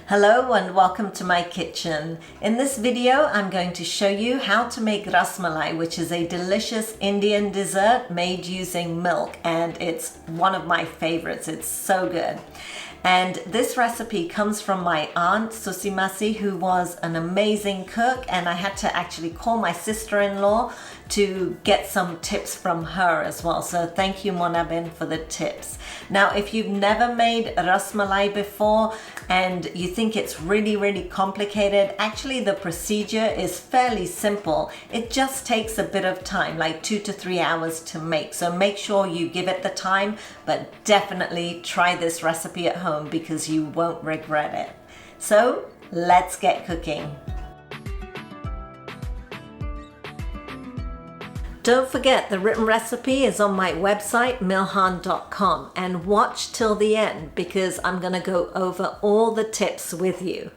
Hello and welcome to my kitchen. In this video, I'm going to show you how to make Ras Malai, which is a delicious Indian dessert made using milk, and it's one of my favorites. It's so good. And this recipe comes from my aunt Susimasi, who was an amazing cook, and I had to actually call my sister-in-law to get some tips from her as well. So thank you, Monabin, for the tips. Now, if you've never made Ras Malai before and you think it's really complicated, actually the procedure is fairly simple. It just takes a bit of time, like 2 to 3 hours to make. So make sure you give it the time, but definitely try this recipe at home because you won't regret it. So let's get cooking. Don't forget, the written recipe is on my website, milhan.com, and watch till the end because I'm going to go over all the tips with you.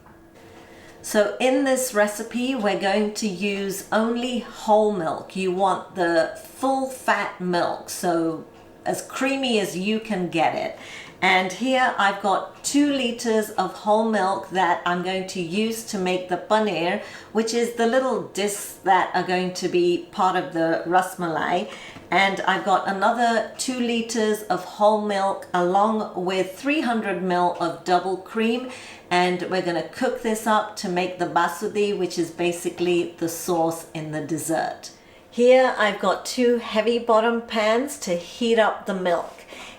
So in this recipe, we're going to use only whole milk. You want the full fat milk, so as creamy as you can get it. And here I've got 2 liters of whole milk that I'm going to use to make the paneer, which is the little discs that are going to be part of the Ras Malai. And I've got another 2 liters of whole milk along with 300 ml of double cream. And we're going to cook this up to make the basudi, which is basically the sauce in the dessert. Here I've got 2 heavy bottom pans to heat up the milk.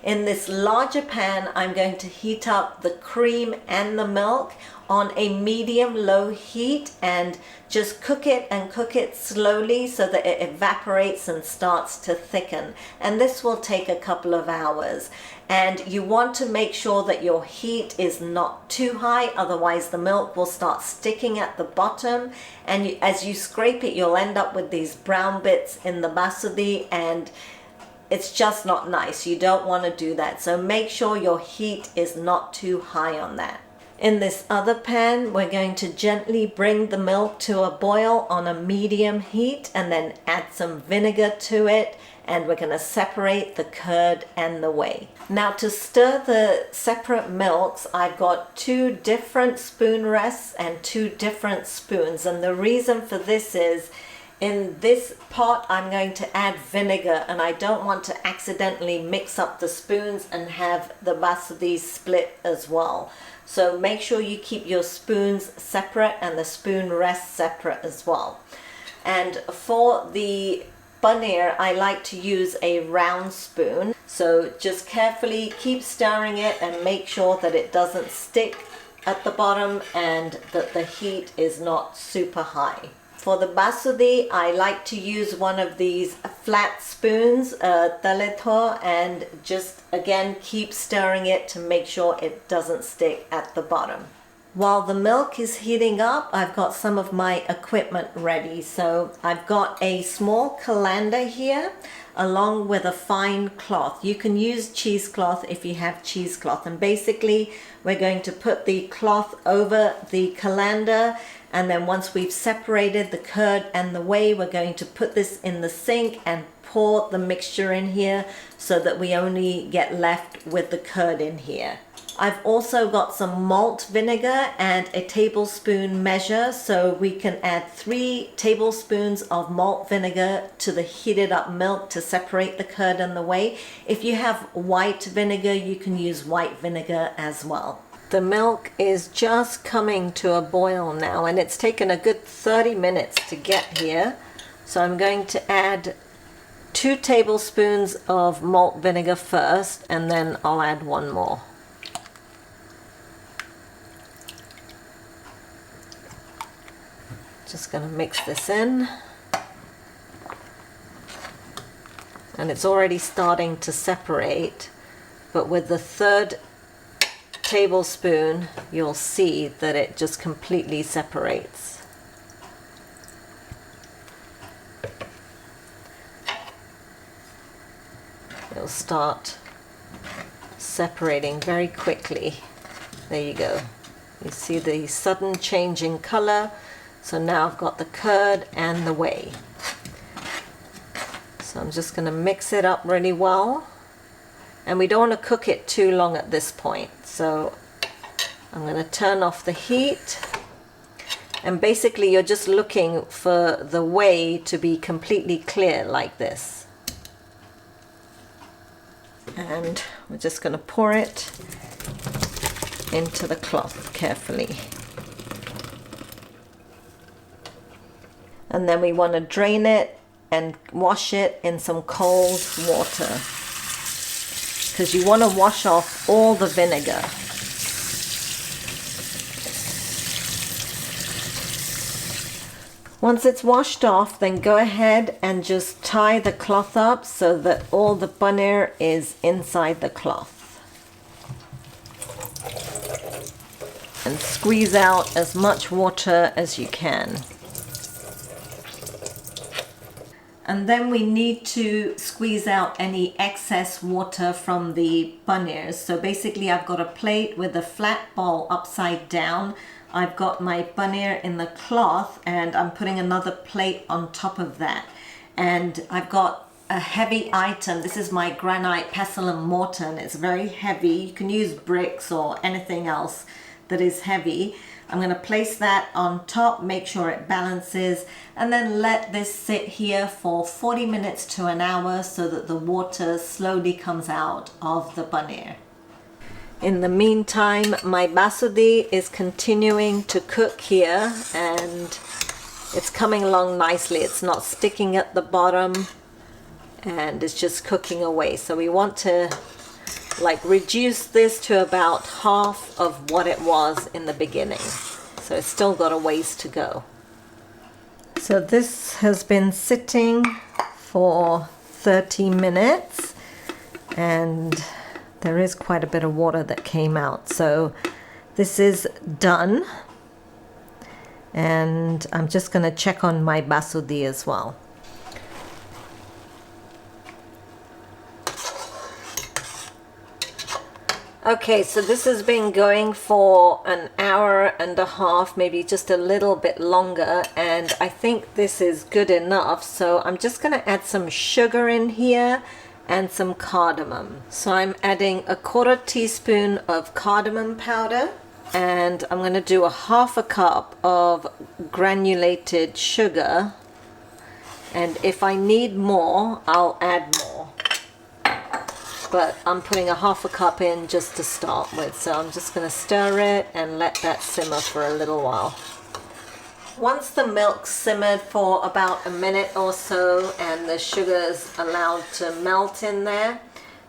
In this larger pan, I'm going to heat up the cream and the milk on a medium-low heat and just cook it slowly so that it evaporates and starts to thicken. And this will take a couple of hours. And you want to make sure that your heat is not too high, otherwise the milk will start sticking at the bottom. And as you scrape it, you'll end up with these brown bits in the basudi, and it's just not nice. You don't want to do that. So make sure your heat is not too high on that. In this other pan, we're going to gently bring the milk to a boil on a medium heat and then add some vinegar to it, and we're going to separate the curd and the whey. Now, to stir the separate milks, I've got 2 different spoon rests and 2 different spoons, and the reason for this is in this pot I'm going to add vinegar, and I don't want to accidentally mix up the spoons and have the basudi split as well. So make sure you keep your spoons separate and the spoon rests separate as well. And for the paneer, I like to use a round spoon. So just carefully keep stirring it and make sure that it doesn't stick at the bottom and that the heat is not super high. For the basudi, I like to use one of these flat spoons, taleto, and just again keep stirring it to make sure it doesn't stick at the bottom. While the milk is heating up, I've got some of my equipment ready. So I've got a small colander here along with a fine cloth. You can use cheesecloth if you have cheesecloth. And basically we're going to put the cloth over the colander, and then once we've separated the curd and the whey, we're going to put this in the sink and pour the mixture in here so that we only get left with the curd in here. I've also got some malt vinegar and a tablespoon measure, so we can add 3 tablespoons of malt vinegar to the heated up milk to separate the curd and the whey. If you have white vinegar, you can use white vinegar as well. The milk is just coming to a boil now, and it's taken a good 30 minutes to get here. So I'm going to add 2 tablespoons of malt vinegar first, and then I'll add 1 more. Just going to mix this in. And it's already starting to separate, but with the 3rd tablespoon, you'll see that it just completely separates. It'll start separating very quickly. There you go. You see the sudden change in color. So now I've got the curd and the whey. So I'm just going to mix it up really well. And we don't want to cook it too long at this point. So I'm going to turn off the heat. And basically you're just looking for the whey to be completely clear like this. And we're just going to pour it into the cloth carefully. And then we want to drain it and wash it in some cold water, because you want to wash off all the vinegar. Once it's washed off, then go ahead and just tie the cloth up so that all the paneer is inside the cloth. And squeeze out as much water as you can. And then we need to squeeze out any excess water from the paneers. So basically I've got a plate with a flat bowl upside down. I've got my paneer in the cloth and I'm putting another plate on top of that. And I've got a heavy item. This is my granite pestle and mortar, and it's very heavy. You can use bricks or anything else that is heavy. I'm going to place that on top, make sure it balances, and then let this sit here for 40 minutes to an hour so that the water slowly comes out of the paneer. In the meantime, my basudi is continuing to cook here and it's coming along nicely. It's not sticking at the bottom and it's just cooking away. So we want to reduce this to about half of what it was in the beginning. So it's still got a ways to go. So this has been sitting for 30 minutes and there is quite a bit of water that came out. So this is done. And I'm just going to check on my basudi as well. Okay, so this has been going for an hour and a half, maybe just a little bit longer, and I think this is good enough. So I'm just going to add some sugar in here and some cardamom. So I'm adding a 1/4 teaspoon of cardamom powder, and I'm going to do a 1/2 cup of granulated sugar, and if I need more I'll add more. But I'm putting a 1/2 cup in just to start with. So I'm just going to stir it and let that simmer for a little while. Once the milk simmered for about a minute or so and the sugar's allowed to melt in there,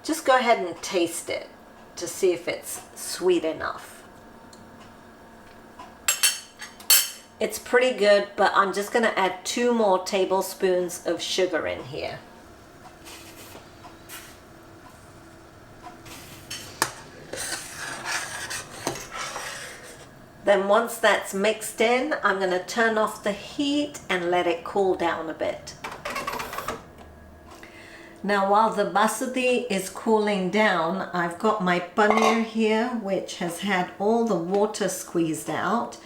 just go ahead and taste it to see if it's sweet enough. It's pretty good, but I'm just going to add 2 more tablespoons of sugar in here. Then once that's mixed in, I'm going to turn off the heat and let it cool down a bit. Now while the basudi is cooling down, I've got my paneer here, which has had all the water squeezed out.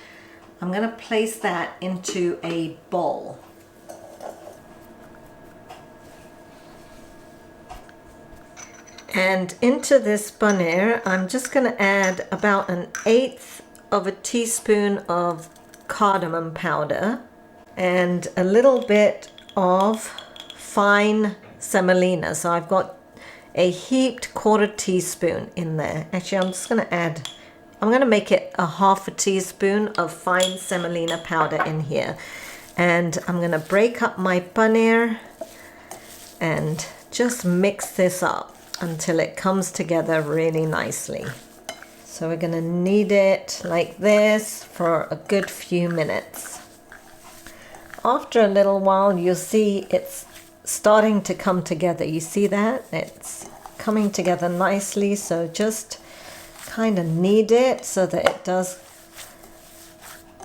I'm going to place that into a bowl. And into this paneer, I'm just going to add about 1/8 of a teaspoon of cardamom powder and a little bit of fine semolina. So I've got a heaped 1/4 teaspoon in there. Actually, I'm going to make it a 1/2 teaspoon of fine semolina powder in here. And I'm going to break up my paneer and just mix this up until it comes together really nicely. So we're going to knead it like this for a good few minutes. After a little while, you'll see it's starting to come together. You see that? It's coming together nicely. So just kind of knead it so that it does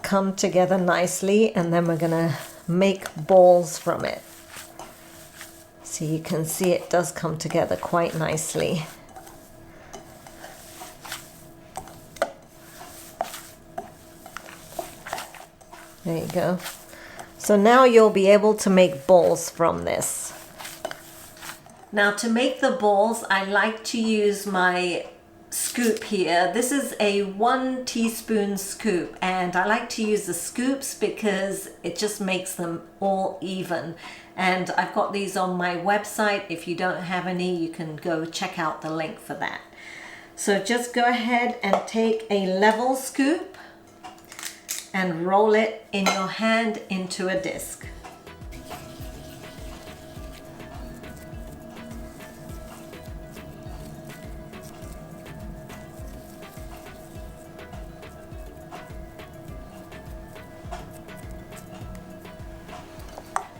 come together nicely. And then we're going to make balls from it. So you can see it does come together quite nicely. There you go. So now you'll be able to make balls from this. Now to make the balls, I like to use my scoop here. This is a 1 teaspoon scoop, and I like to use the scoops because it just makes them all even. And I've got these on my website. If you don't have any, you can go check out the link for that. So just go ahead and take a level scoop and roll it in your hand into a disc.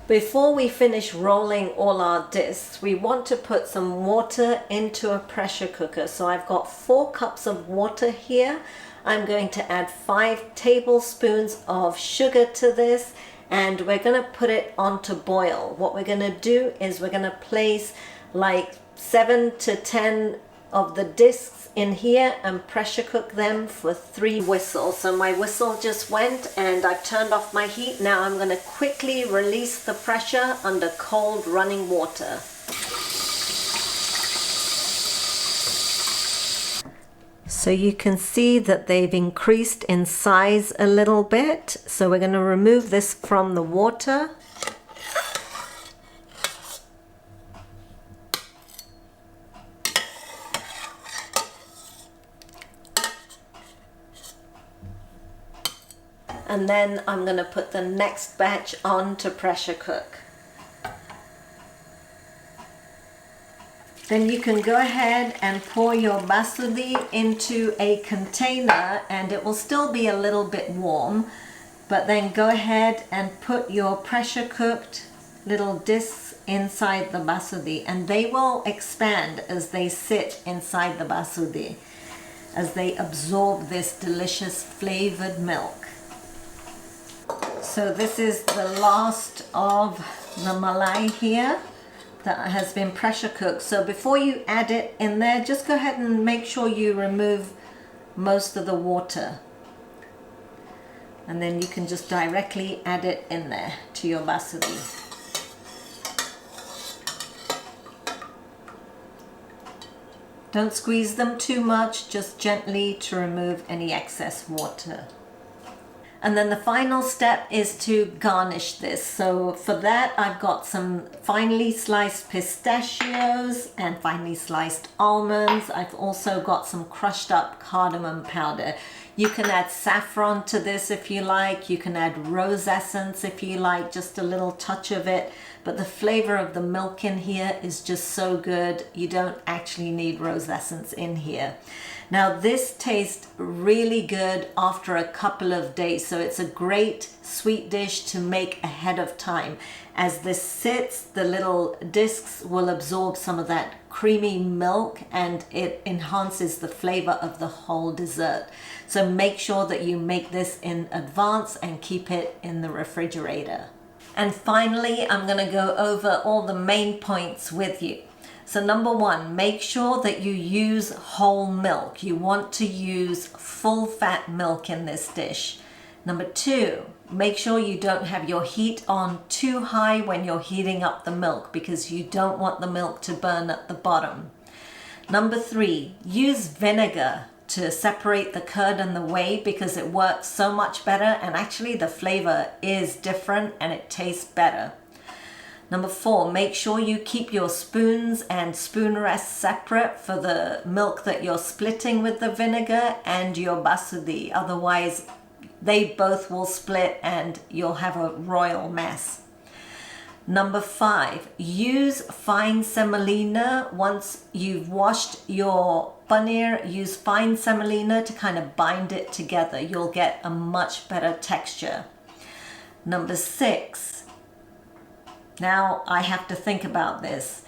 Before we finish rolling all our discs, we want to put some water into a pressure cooker. So I've got 4 cups of water here. I'm going to add 5 tablespoons of sugar to this, and we're going to put it on to boil. What we're going to do is we're going to place like 7 to 10 of the discs in here and pressure cook them for 3 whistles. So my whistle just went and I've turned off my heat. Now I'm going to quickly release the pressure under cold running water. So you can see that they've increased in size a little bit. So we're going to remove this from the water. And then I'm going to put the next batch on to pressure cook. Then you can go ahead and pour your basudi into a container, and it will still be a little bit warm, but then go ahead and put your pressure cooked little discs inside the basudi, and they will expand as they sit inside the basudi, as they absorb this delicious flavored milk. So this is the last of the malai here that has been pressure cooked. So before you add it in there, just go ahead and make sure you remove most of the water. And then you can just directly add it in there to your basudi. Don't squeeze them too much, just gently to remove any excess water. And then the final step is to garnish this. So for that, I've got some finely sliced pistachios and finely sliced almonds. I've also got some crushed up cardamom powder. You can add saffron to this if you like. You can add rose essence if you like, just a little touch of it. But the flavor of the milk in here is just so good. You don't actually need rose essence in here. Now this tastes really good after a couple of days, so it's a great sweet dish to make ahead of time. As this sits, the little discs will absorb some of that creamy milk and it enhances the flavor of the whole dessert. So make sure that you make this in advance and keep it in the refrigerator. And finally, I'm going to go over all the main points with you. So number 1, make sure that you use whole milk. You want to use full fat milk in this dish. Number 2, make sure you don't have your heat on too high when you're heating up the milk, because you don't want the milk to burn at the bottom. Number 3, use vinegar to separate the curd and the whey, because it works so much better, and actually the flavor is different and it tastes better. Number 4, make sure you keep your spoons and spoon rests separate for the milk that you're splitting with the vinegar and your basudi. Otherwise, they both will split and you'll have a royal mess. Number 5, use fine semolina. Once you've washed your paneer, use fine semolina to kind of bind it together. You'll get a much better texture. Number 6, now I have to think about this.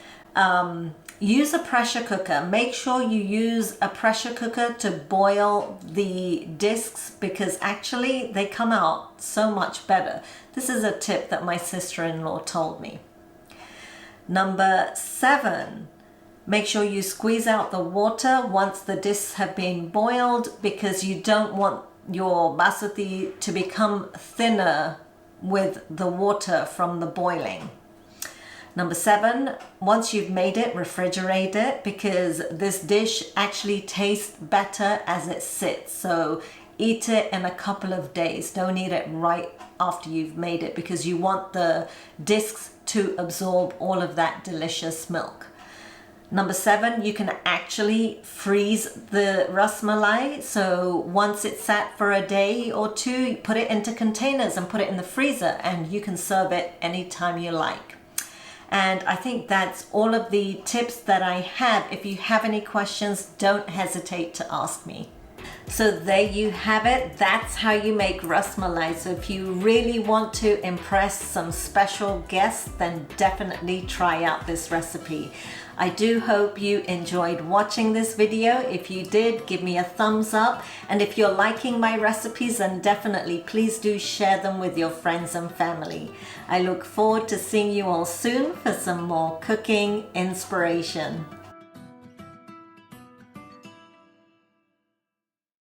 Use a pressure cooker. Make sure you use a pressure cooker to boil the discs, because actually they come out so much better. This is a tip that my sister-in-law told me. Number 7, make sure you squeeze out the water once the discs have been boiled, because you don't want your basudi to become thinner with the water from the boiling. Number 7, once you've made it, refrigerate it, because this dish actually tastes better as it sits. So eat it in a couple of days. Don't eat it right after you've made it, because you want the discs to absorb all of that delicious milk. Number 7, you can actually freeze the Ras Malai. So once it's sat for a day or two, put it into containers and put it in the freezer, and you can serve it anytime you like. And I think that's all of the tips that I have. If you have any questions, don't hesitate to ask me. So there you have it. That's how you make Ras Malai. So if you really want to impress some special guests, then definitely try out this recipe. I do hope you enjoyed watching this video. If you did, give me a thumbs up. And if you're liking my recipes, then definitely please do share them with your friends and family. I look forward to seeing you all soon for some more cooking inspiration.